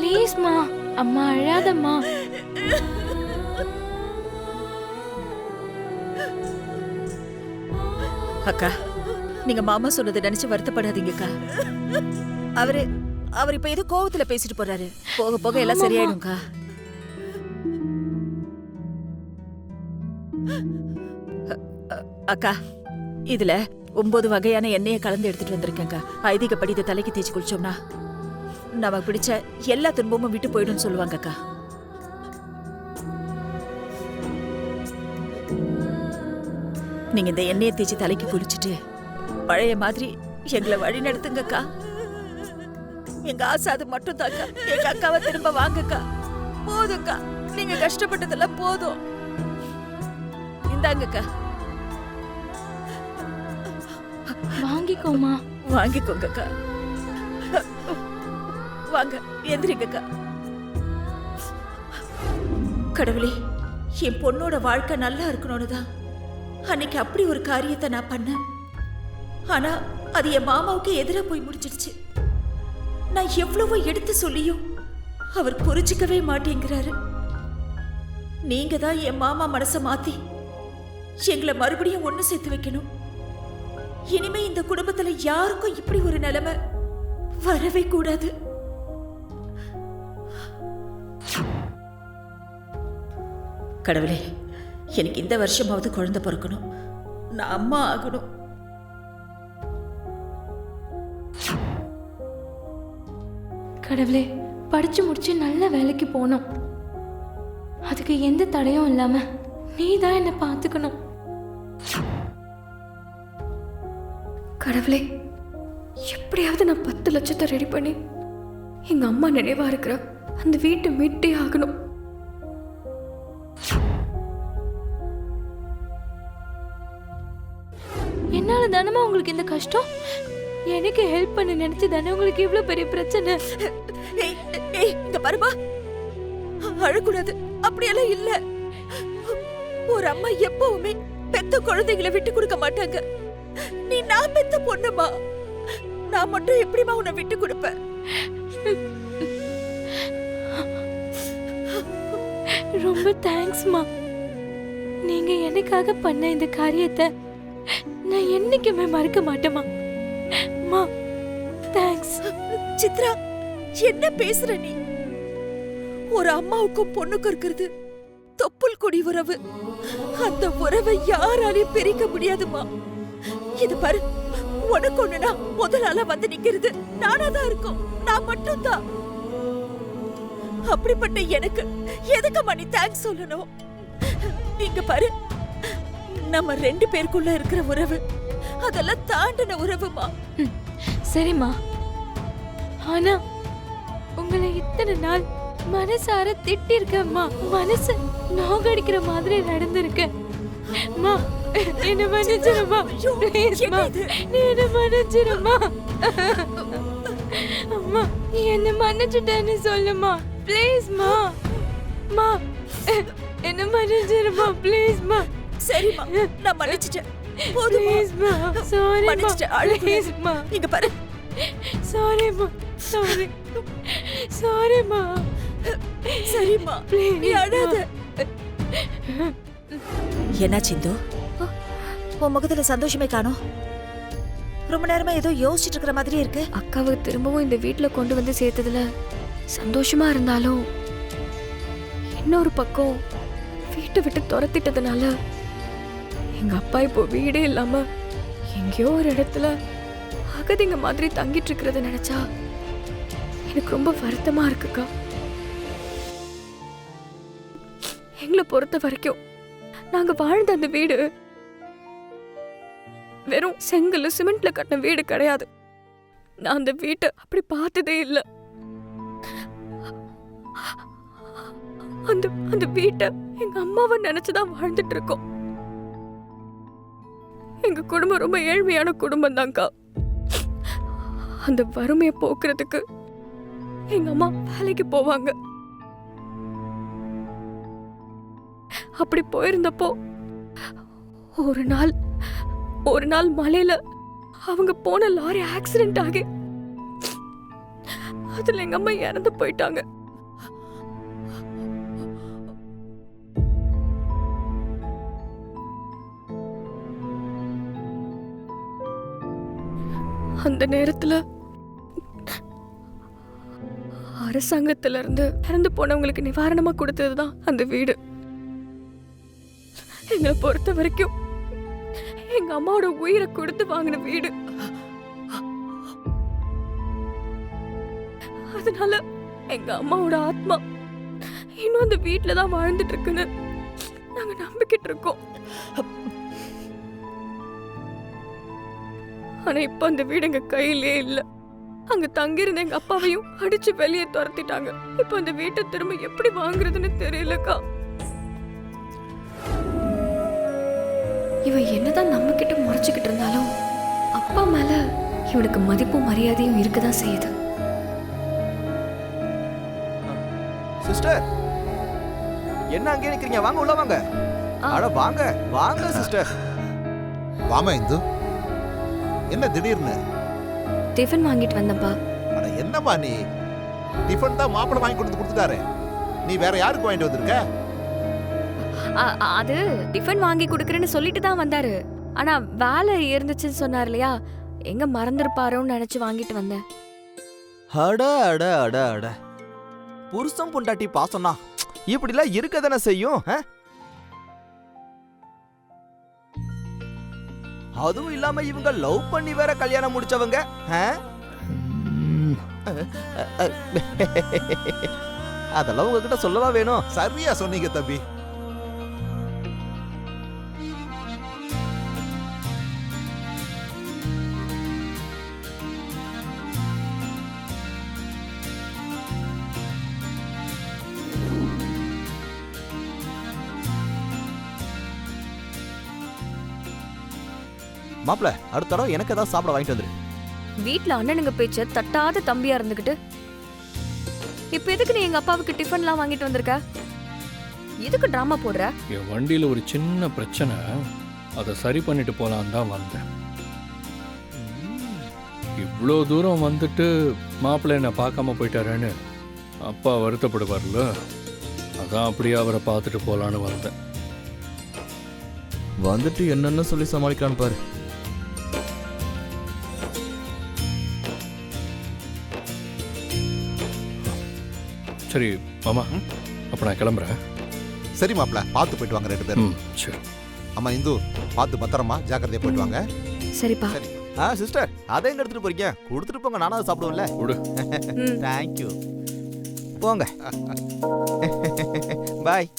ப்ளீஸ்மா, அம்மா அழாதம்மா. அக்கா, நீங்க மாமா சொன்னதை நினைச்சு வருத்தப்படாதீங்கக்கா. அவர் இப்ப ஏதோ கோவத்துல பேசிட்டு போறாரு. போக போக எல்லாம் சரியாயிடும்க்கா. அக்கா, இதுல 9 வகையான எண்ணெயை கலந்து எடுத்துட்டு வந்திருக்கேங்க. ஐதீகப்படி இதை தலைக்கு தேய்ச்சி குளிச்சோம்னா நமக்கு பிடிச்ச எல்லா துன்பமும் விட்டு போயிடும் சொல்லுவாங்க அக்கா. நீங்க இந்த எண்ணெயை தேய்ச்சி தலைக்கு குளிச்சுட்டு பழைய மாதிரி எங்களை வழி நடத்துங்கக்கா. எங்க ஆசை அது மட்டும் தாக்கா. எங்க அக்காவை திரும்ப வாங்கக்கா. போதும்க்கா, நீங்க கஷ்டப்பட்டதெல்லாம் போதும். இந்தாங்கக்கா, வாங்கிக்கோமா. வாங்கிக்கோங்கக்கா. வாங்க, எந்திரிங்கக்கா. கடவுளே, என் பொண்ணோட வாழ்க்கை நல்லா இருக்கணும்னு தான் அன்னைக்கு அப்படி ஒரு காரியத்தை நான் பண்ணேன். ஆனா அது என் மாமாவுக்கு எதிராக போய் முடிச்சிடுச்சு. நான் எவ்வளவோ எடுத்து சொல்லியும் அவர் புரிஞ்சிக்கவே மாட்டேங்கிறாரு. நீங்க தான் என் மாமா மனசை மாத்தி எங்களை மறுபடியும் ஒண்ணு சேர்த்து வைக்கணும். இனிமே இந்த குடும்பத்துல யாருக்கும் இப்படி ஒரு நிலைமை வரவே கூடாது. கடவுளே, எனக்கு இந்த வருஷமாவது குழந்தை பிறக்கணும். நான் அம்மா ஆகணும். கடவுளே, படிச்சு முடிச்சு நல்ல வேலைக்கு போகணும். அதுக்கு எந்த தடையும் இல்லாம நீ தான் என்ன பார்த்துக்கணும். கடவுளே, எப்படியாவது நான் 10 லட்சத்தை ரெடி பண்ணி எங்க அம்மா நினைவா இருக்கிற அந்த வீட்டை மீட்டே ஆகணும். என்னால தானமா உங்களுக்கு இந்த கஷ்டம்? எனக்கு ஹெல்ப் பண்ண நினைச்சு தானே உங்களுக்கு இவ்வளவு பெரிய பிரச்சனை. இங்க பாருமா, அழக்கூடாது. அப்படியெல்லாம் இல்ல. ஒரு அம்மா எப்பவுமே பெத்த குழந்தைகளை விட்டு கொடுக்க மாட்டாங்க. நீ நான் பெத்த பொண்ணுமா, நான் மட்டும் எப்படிமா உன்னை விட்டு கொடுப்பேன்? ரொம்ப தேங்க்ஸ்மா. நீங்க எனக்காக பண்ண இந்த காரியத்தை நான் என்னைக்குமே மறக்க மாட்டேமா. மா, தேங்க்ஸ். சித்ரா, என்ன பேசுற நீ? ஒரு அம்மாவுக்கும் பொண்ணுக்கும் இருக்கிறது தொப்புள் கொடி உறவு. அந்த உறவை யாராலையும் பிரிக்க முடியாதுமா. இது பாரு, உனக்கு ஒண்ணுனா முதல் ஆளா வந்து நிக்கிறது நானாதான் இருக்கும். நான் மட்டும் தான். அப்படிப்பட்ட எனக்கு எதுக்கு நீ தேங்க்ஸ் சொல்லணும்? இங்க பாரு, நம்ம 2 பேருக்குள்ள இருக்கிற உறவு அதெல்லாம் தாண்டின உறவுமா. சரிம்மா, ஆனா உங்களை இத்தனை நாள் மனசார திட்டி இருக்கம்மா. மனசு நோகடிக்கிற மாதிரி நடந்திருக்கு. மா, என்ன மன்னிச்சிருமா. ப்ளீஸ்மா, என்ன மன்னிச்சிருமா. அம்மா, என்ன மன்னிச்சுட்டேன்னு சொல்லுமா. ப்ளீஸ்மா. மா, என்ன மன்னிச்சிருமா. ப்ளீஸ்மா. சரிம்மா, நான் மன்னிச்சிட்டேன். போதுமா? சாரி மன்னிச்சிட்டேன். அழுகுமா. இங்க பாரு. சாரிம்மா. சாரி. சாரிம்மா. சரிம்மா, நீ அழாத. என்ன சிந்து, உன் முகத்துல சந்தோஷமே காணோம். ரொம்ப நேரமா ஏதோ யோசிச்சுட்டு இருக்கிற மாதிரி இருக்கு. அக்காவை திரும்பவும் இந்த வீட்டுல கொண்டு வந்து சேர்த்ததுல சந்தோஷமா இருந்தாலும் இன்னொரு பக்கம் வீட்டை விட்டு துரத்திட்டதுனால எங்க அப்பா இப்போ வீடே இல்லாம எங்கேயோ ஒரு இடத்துல அகதிங்க மாதிரி தங்கிட்டு இருக்கிறத நினைச்சா எனக்கு ரொம்ப வருத்தமா இருக்குக்கா. எங்களை பொறுத்த வரைக்கும் நாங்க வாழ்ந்த அந்த வீடு வெறும் செங்கல் சிமெண்ட்ல கட்டின வீடு கிடையாது. நான் அந்த வீட்டை அப்படி பார்த்ததே இல்லை. அந்த வீட்டை எங்க அம்மாவை நினைச்சுதான் வாழ்ந்துட்டு இருக்கோம். எங்க குடும்பம் ரொம்ப ஏழ்மையான குடும்பம் தான்க்கா. அந்த வறுமையை போக்குறதுக்கு எங்க அம்மா வேலைக்கு போவாங்க. அப்படி போயிருந்தப்போ ஒரு நாள் மலையில அவங்க போன லாரி ஆக்சிடென்ட் ஆகி அதுல எங்க அம்மா இறந்து போயிட்டாங்க. அந்த நேரத்துல அரசாங்கத்துல இருந்து இறந்து போனவங்களுக்கு நிவாரணமா கொடுத்ததுதான் அந்த வீடு. எங்களை பொறுத்த வரைக்கும் எங்க அம்மாவோட உயிரை கொடுத்து வாங்கின வீடு. அதனால எங்க அம்மாவோட ஆத்மா இன்னும் அந்த வீட்டுல தான் வாழ்ந்துட்டு இருக்குன்னு நாங்க நம்பிக்கிட்டு இருக்கோம். ஆனா இப்ப அந்த வீடு எங்க கையிலே இல்ல. அங்க தங்கியிருந்த எங்க அப்பாவையும் அடிச்சு வெளியே துரத்திட்டாங்க. இப்ப அந்த வீட்டை திரும்ப எப்படி வாங்குறதுன்னு தெரியலக்கா. இவன் என்னதான் நம்ம கிட்ட முறைச்சுக்கிட்டு இருந்தாலும் அப்பா மேல இவனுக்கு மதிப்பும் மரியாதையும் இருக்கதான் செய்யுது. சிஸ்டர், என்ன அங்கே நிக்கிறீங்க? வாங்க உள்ள வாங்க. அட வாங்க வாங்க சிஸ்டர். வாமா இந்து, என்ன திடீர்னு? டிஃபன் வாங்கிட்டு வந்தப்பா. அட என்னம்மா நீ? டிஃபன் தான் மாப்பிள்ளை வாங்கி கொண்டு கொடுத்துட்டாரு, நீ வேற யாருக்கு வாங்கிட்டு வந்திருக்க? அது டிஃபன் வாங்கி கொடுக்கறேன்னு சொல்லிட்டு தான் வந்தாரு. ஆனா வேலை இருந்துச்சுன்னு சொன்னார் இல்லையா, எங்க மறந்துருப்பாரோன்னு நினைச்சு வாங்கிட்டு வந்தேன். அட அட அட அட, புருஷன் பொண்டாட்டி பாசம்னா இப்படிலாம் இருக்க தானே செய்யும். அதுவும் இல்லாம இவங்க லவ் பண்ணி வேற கல்யாணம் முடிச்சவங்க. அதெல்லாம் உங்ககிட்ட சொல்லவா வேணும்? சரியா சொன்னீங்க தம்பி. மாப்பிள, அடுத்த தடவை எனக்கு ஏதாவது சாப்பிட வாங்கிட்டு வந்துரு. வீட்ல அண்ணனுங்க பேச்ச தட்டாத தம்பியா இருந்துகிட்டு இப்ப எதுக்கு நீ எங்க அப்பாவுக்கு டிஃபன்லாம் வாங்கிட்டு வந்திருக்க? எதுக்கு டிராமா போடுற? என் வண்டியில ஒரு சின்ன பிரச்சனை, அதை சரி பண்ணிட்டு போலான்னு தான் வந்தேன். இவ்வளோ தூரம் வந்துட்டு மாப்பிள்ளை என்னை பார்க்காம போயிட்டாரேன்னு அப்பா வருத்தப்படுவார்ல, அதான் அப்படியே அவரை பார்த்துட்டு போலான்னு வந்தேன். வந்துட்டு என்னன்னு சொல்லி சமாளிக்கலான்னு பாரு. சரி மாமா, அப்போ நான் கிளம்புறேன். சரி மாப்பிள்ள, பார்த்து போயிட்டு வாங்க ரெண்டு பேரும். சரி. அம்மா இந்து, பார்த்து பத்திரமா ஜாக்கிரதையா போயிட்டு வாங்க. சரிப்பா. சரி. சிஸ்டர், அதை எங்க எடுத்துட்டு போறீங்க? கொடுத்துட்டு போங்க, நானும் அதை சாப்பிடுவேன்ல. விடு. தேங்க்யூ. போங்க. பாய்.